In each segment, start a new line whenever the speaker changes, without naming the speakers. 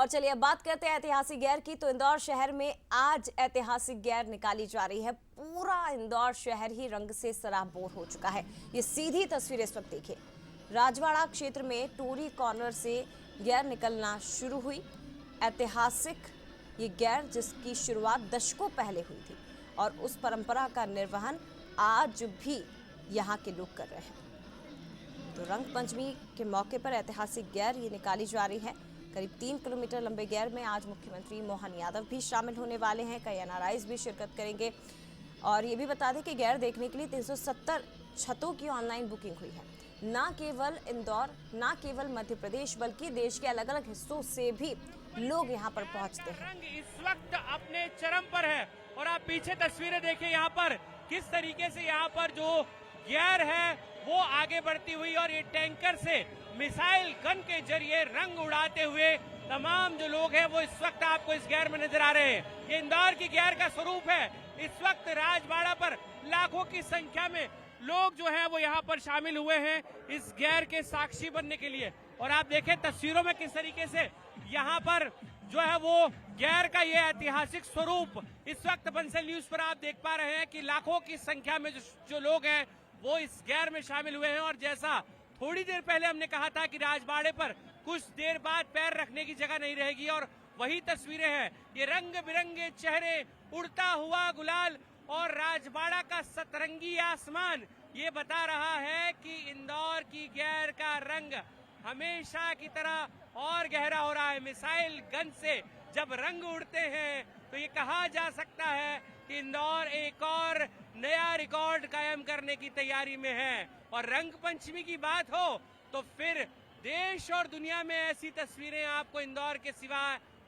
और चलिए अब बात करते हैं ऐतिहासिक गैर की। तो इंदौर शहर में आज ऐतिहासिक गैर निकाली जा रही है। पूरा इंदौर शहर ही रंग से सराबोर हो चुका है। ये सीधी तस्वीर इस वक्त देखिए। राजवाड़ा क्षेत्र में टोरी कॉर्नर से गैर निकलना शुरू हुई। ऐतिहासिक ये गैर जिसकी शुरुआत दशकों पहले हुई थी और उस परंपरा का निर्वहन आज भी यहाँ के लोग कर रहे हैं। तो रंग पंचमी के मौके पर ऐतिहासिक गैर ये निकाली जा रही है। करीब 3 किलोमीटर लंबे गैर में आज मुख्यमंत्री मोहन यादव भी शामिल होने वाले हैं। कई एनआरआईज भी शिरकत करेंगे। और ये भी बता दें कि गैर देखने के लिए 370 छतों की ऑनलाइन बुकिंग हुई है। ना केवल इंदौर, ना केवल मध्य प्रदेश, बल्कि देश के अलग अलग हिस्सों से भी लोग यहाँ पर पहुँचते हैं।
रंग इस वक्त अपने चरम पर है और आप पीछे तस्वीरें देखिए यहाँ पर किस तरीके से यहाँ पर जो गैर है वो आगे बढ़ती हुई और ये टैंकर से मिसाइल गन के जरिए रंग उड़ाते हुए तमाम जो लोग हैं वो इस वक्त आपको इस गैर में नजर आ रहे हैं। ये इंदौर की गैर का स्वरूप है। इस वक्त राजवाड़ा पर लाखों की संख्या में लोग जो हैं वो यहाँ पर शामिल हुए हैं इस गैर के साक्षी बनने के लिए। और आप देखें तस्वीरों में किस तरीके से यहाँ पर जो है वो गैर का ये ऐतिहासिक स्वरूप इस वक्त बंसल न्यूज पर आप देख पा रहे हैं कि लाखों की संख्या में जो लोग हैं वो इस गैर में शामिल हुए हैं। और जैसा थोड़ी देर पहले हमने कहा था कि राजवाड़े पर कुछ देर बाद पैर रखने की जगह नहीं रहेगी और वही तस्वीरें हैं। ये रंग बिरंगे चेहरे, उड़ता हुआ गुलाल और राजवाड़ा का सतरंगी आसमान ये बता रहा है कि इंदौर की गैर का रंग हमेशा की तरह और गहरा हो रहा है। मिसाइल गन से जब रंग उड़ते हैं तो ये कहा जा सकता है कि इंदौर एक और नया रिकॉर्ड कायम करने की तैयारी में है। और रंग पंचमी की बात हो तो फिर देश और दुनिया में ऐसी तस्वीरें आपको इंदौर के सिवा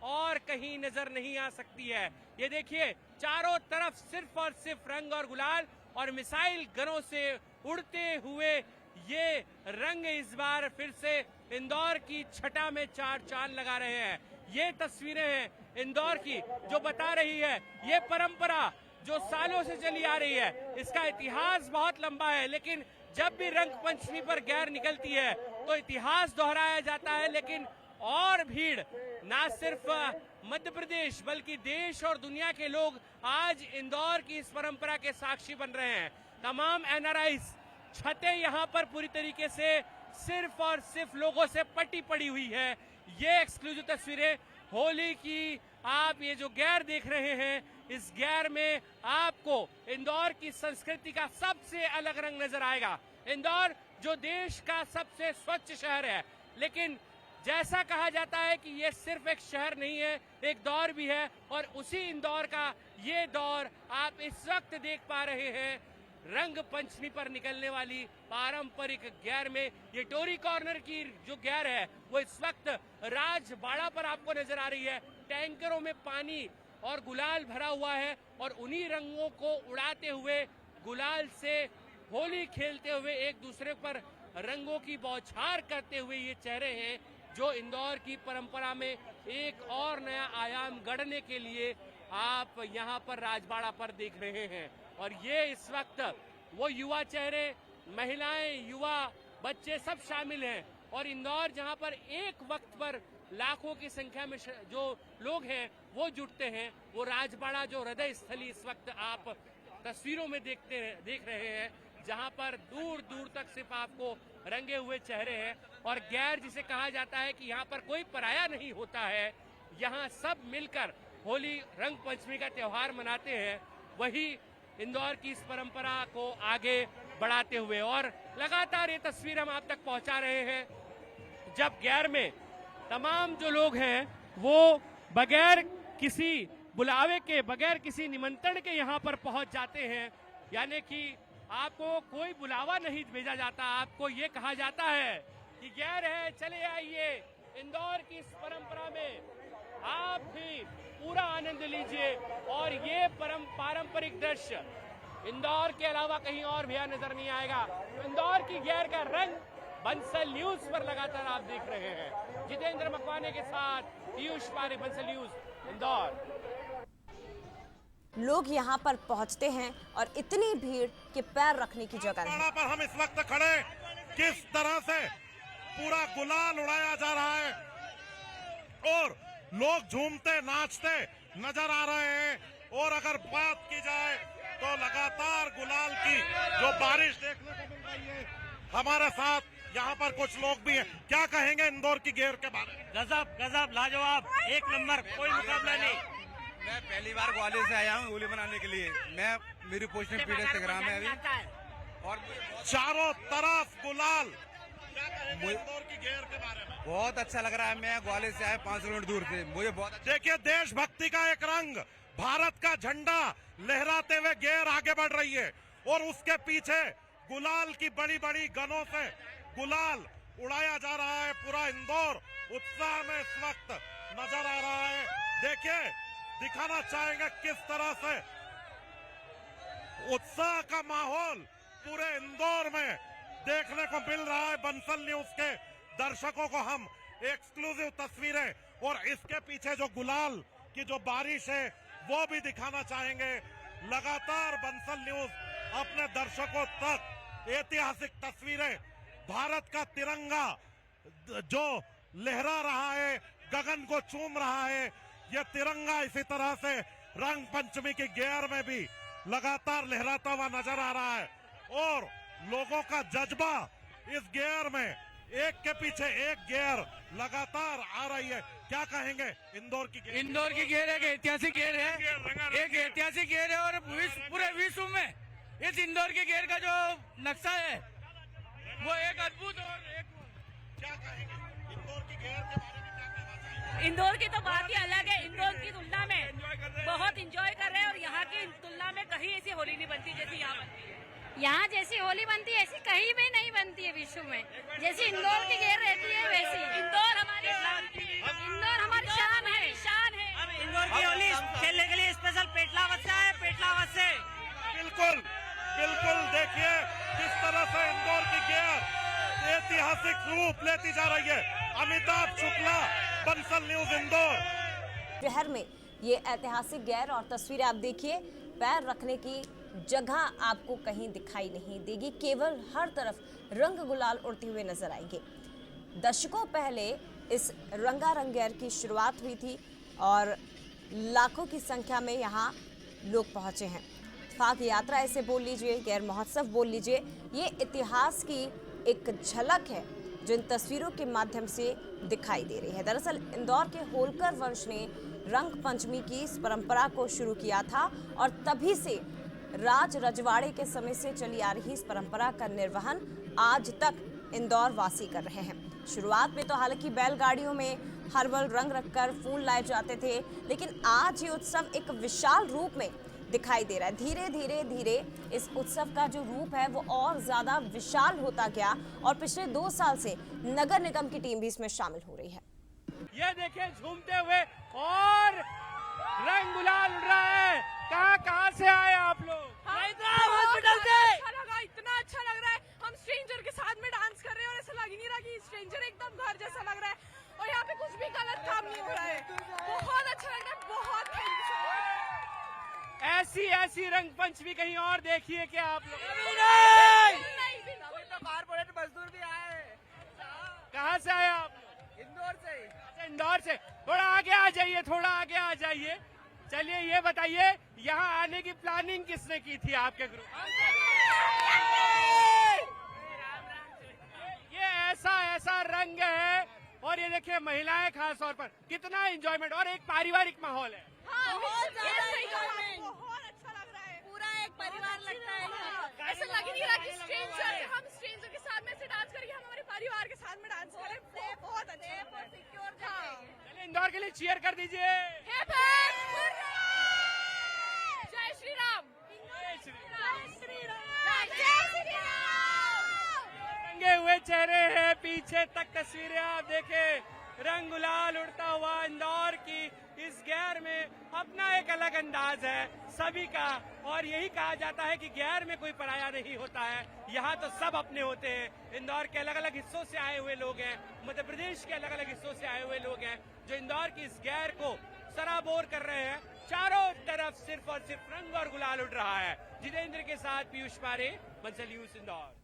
और कहीं नजर नहीं आ सकती है। ये देखिए चारों तरफ सिर्फ और सिर्फ रंग और गुलाल और मिसाइल गनों से उड़ते हुए ये रंग इस बार फिर से इंदौर की छटा में चार चांद लगा रहे हैं। ये तस्वीरें हैं इंदौर की जो बता रही है ये परंपरा जो सालों से चली आ रही है, इसका इतिहास बहुत लंबा है। लेकिन जब भी रंग पंचमी पर गैर निकलती है तो इतिहास दोहराया जाता है। लेकिन और भीड़ ना सिर्फ मध्य प्रदेश बल्कि देश और दुनिया के लोग आज इंदौर की इस परंपरा के साक्षी बन रहे हैं। तमाम एनआरआईज छतें यहाँ पर पूरी तरीके से सिर्फ और सिर्फ लोगों से पटी पड़ी हुई है। ये एक्सक्लूसिव तस्वीरें होली की आप ये जो गैर देख रहे हैं इस गैर में आपको इंदौर की संस्कृति का सबसे अलग रंग नजर आएगा। इंदौर जो देश का सबसे स्वच्छ शहर है, लेकिन जैसा कहा जाता है कि ये सिर्फ एक शहर नहीं है, एक दौर भी है। और उसी इंदौर का ये दौर आप इस वक्त देख पा रहे हैं रंग पंचमी पर निकलने वाली पारंपरिक गैर में। ये टोरी कॉर्नर की जो गैर है वो इस वक्त राजवाड़ा पर आपको नजर आ रही है। टैंकरों में पानी और गुलाल भरा हुआ है और उन्हीं रंगों को उड़ाते हुए गुलाल से होली खेलते हुए एक दूसरे पर रंगों की बौछार करते हुए ये चेहरे हैं जो इंदौर की परंपरा में एक और नया आयाम गढ़ने के लिए आप यहाँ पर राजवाड़ा पर देख रहे हैं। और ये इस वक्त वो युवा चेहरे, महिलाएं, युवा, बच्चे सब शामिल हैं। और इंदौर जहाँ पर एक वक्त पर लाखों की संख्या में जो लोग हैं वो जुटते हैं, वो राजवाड़ा जो हृदय स्थली इस वक्त आप तस्वीरों में देख रहे हैं, जहाँ पर दूर दूर तक सिर्फ आपको रंगे हुए चेहरे हैं। और गैर जिसे कहा जाता है कि यहाँ पर कोई पराया नहीं होता है, यहाँ सब मिलकर होली रंग पंचमी का त्योहार मनाते हैं, वही इंदौर की इस परंपरा को आगे बढ़ाते हुए। और लगातार ये तस्वीर हम आप तक पहुंचा रहे हैं जब गैर में तमाम जो लोग हैं वो बगैर किसी बुलावे के, बगैर किसी निमंत्रण के यहाँ पर पहुंच जाते हैं। यानी कि आपको कोई बुलावा नहीं भेजा जाता, आपको ये कहा जाता है कि गैर है, चले आइए इंदौर की इस परंपरा में आप भी पूरा आनंद लीजिए। और ये पारंपरिक दृश्य इंदौर के अलावा कहीं और भी नजर नहीं आएगा। इंदौर की गैर का रंग बंसल न्यूज पर लगातार आप देख रहे हैं। जितेंद्र मकवाने के साथ पीयूष पारे, बंसल न्यूज, इंदौर।
लोग यहाँ पर पहुँचते हैं और इतनी भीड़ कि पैर रखने की जगह नहीं।
पर हम इस वक्त खड़े, किस तरह से पूरा गुलाल उड़ाया जा रहा है और लोग झूमते नाचते नजर आ रहे हैं। और अगर बात की जाए तो लगातार गुलाल की जो बारिश देखने को मिल रही है, हमारे साथ यहाँ पर कुछ लोग भी हैं। क्या कहेंगे इंदौर की गेर के बारे में?
गजब गजब लाजवाब, एक नंबर, कोई मुकाबला नहीं।
मैं पहली बार ग्वालियर से आया हूँ होली मनाने के लिए। मेरी पोस्टिंग पीडे संग्राम है अभी, और
चारों तरफ गुलाल। क्या कहेंगे इंदौर की गेर के बारे में?
बहुत अच्छा लग रहा है। मैं ग्वालियर से आया 5 किलोमीटर दूर से, मुझे बहुत अच्छा।
देखिए, देशभक्ति का एक रंग, भारत का झंडा लहराते हुए गेर आगे बढ़ रही है और उसके पीछे गुलाल की बड़ी बड़ी गनों से गुलाल उड़ाया जा रहा है। पूरा इंदौर उत्साह में इस वक्त नजर आ रहा है। देखिए, दिखाना चाहेंगे किस तरह से उत्साह का माहौल पूरे इंदौर में देखने को मिल रहा है। बंसल न्यूज के दर्शकों को हम एक्सक्लूसिव तस्वीरें और इसके पीछे जो गुलाल की जो बारिश है वो भी दिखाना चाहेंगे। लगातार बंसल न्यूज अपने दर्शकों तक ऐतिहासिक तस्वीरें, भारत का तिरंगा जो लहरा रहा है, गगन को चूम रहा है, ये तिरंगा इसी तरह से रंग पंचमी की गेर में भी लगातार लहराता हुआ नजर आ रहा है। और लोगों का जज्बा इस गेर में, एक के पीछे एक गेर लगातार आ रही है। क्या कहेंगे इंदौर की गेर?
इंदौर की गेर एक ऐतिहासिक गेर है, एक ऐतिहासिक गेर है और पूरे विश्व में इस इंदौर की गेर का जो नक्शा है वो एक अद्भुत। और एक
क्या कहेंगे इंदौर की गेर के बारे में? क्या कहना चाहिए?
इंदौर की तो बात ही अलग है। इंदौर की तुलना में बहुत इंजॉय कर रहे हैं और यहाँ की तुलना में कहीं ऐसी होली नहीं बनती जैसी यहाँ बनती है।
यहाँ जैसी होली बनती है ऐसी कहीं भी नहीं बनती है विश्व में। जैसी इंदौर की गेर रहती है वैसी
इंदौर हमारी शान है, शान है।
इंदौर की होली खेलने के लिए स्पेशल पेटलावत से आए, पेटलावत से।
बिल्कुल बिल्कुल, देखिए किस तरह से इंदौर की गेर ऐतिहासिक रूप लेती जा रही है। अमिताभ शुक्ला, बंसल न्यूज इंदौर।
शहर में ये ऐतिहासिक गेर और तस्वीरें आप देखिए, पैर रखने की जगह आपको कहीं दिखाई नहीं देगी। केवल हर तरफ रंग गुलाल उड़ते हुए नजर आएंगे। दशकों पहले इस रंगारंग गेर की शुरुआत हुई थी और लाखों की संख्या में यहाँ लोग पहुँचे हैं। फाग यात्रा ऐसे बोल लीजिए, गैर महोत्सव बोल लीजिए, ये इतिहास की एक झलक है जो इन तस्वीरों के माध्यम से दिखाई दे रही है। दरअसल इंदौर के होलकर वंश ने रंग पंचमी की इस परंपरा को शुरू किया था और तभी से राज रजवाड़े के समय से चली आ रही इस परंपरा का निर्वहन आज तक इंदौर वासी कर रहे हैं। शुरुआत में तो हालांकि बैलगाड़ियों में हर्बल रंग रखकर फूल लाए जाते थे, लेकिन आज ये उत्सव एक विशाल रूप में दिखाई दे रहा है। धीरे धीरे धीरे इस उत्सव का जो रूप है वो और ज्यादा विशाल होता गया और पिछले 2 साल से नगर निगम की टीम भी इसमें शामिल हो रही है।
ये देखिए झूमते हुए और रंग गुलाल उड़ रहा है। कहाँ से आए आप लोग?
हॉस्पिटल से। अच्छा लगा, इतना अच्छा लग रहा है। हम स्ट्रेंजर के साथ में डांस कर रहे हैं और ऐसा लग ही नहीं रहा कि स्ट्रेंजर एकदम घर जैसा लग रहा है और यहाँ पे कुछ भी गलत काम नहीं हो रहा है। बहुत अच्छा लग रहा है, बहुत।
ऐसी रंग पंचमी कहीं और देखिए क्या आप लोग?
तो कारपोरेट मजदूर भी आए।
कहाँ से आए आप लोग?
इंदौर से।
अच्छा, इंदौर से। थोड़ा आगे आ जाइए, थोड़ा आगे आ जाइए। चलिए ये बताइए, यहाँ आने की प्लानिंग किसने की थी आपके ग्रुप? ये ऐसा रंग है और ये देखिए महिलाएं खास तौर पर कितना एंजॉयमेंट और एक पारिवारिक माहौल है।
बहुत अच्छा लग रहा है। पूरा एक परिवार लगता है। ऐसा लग ही नहीं रहा कि हम स्ट्रेंजर के साथ में से डांस करके हम हमारे परिवार के साथ में डांस कर रहे हैं। बहुत अच्छा, सिक्योर।
चलिए इंदौर के लिए चीयर कर दीजिए।
जय श्री राम।
रंगे हुए चेहरे हैं, पीछे तक तस्वीरें आप देखें, रंग गुलाल उड़ता हुआ इंदौर की इस गैर में अपना एक अलग अंदाज है सभी का। और यही कहा जाता है कि गैर में कोई पराया नहीं होता है, यहाँ तो सब अपने होते हैं। इंदौर के अलग अलग हिस्सों से आए हुए लोग हैं, मध्य प्रदेश के अलग अलग हिस्सों से आए हुए लोग हैं जो इंदौर की इस गैर को सराबोर कर रहे हैं। चारों तरफ सिर्फ और सिर्फ रंग और गुलाल उड़ रहा है। जितेंद्र के साथ पीयूष पारे, बंसल न्यूज इंदौर।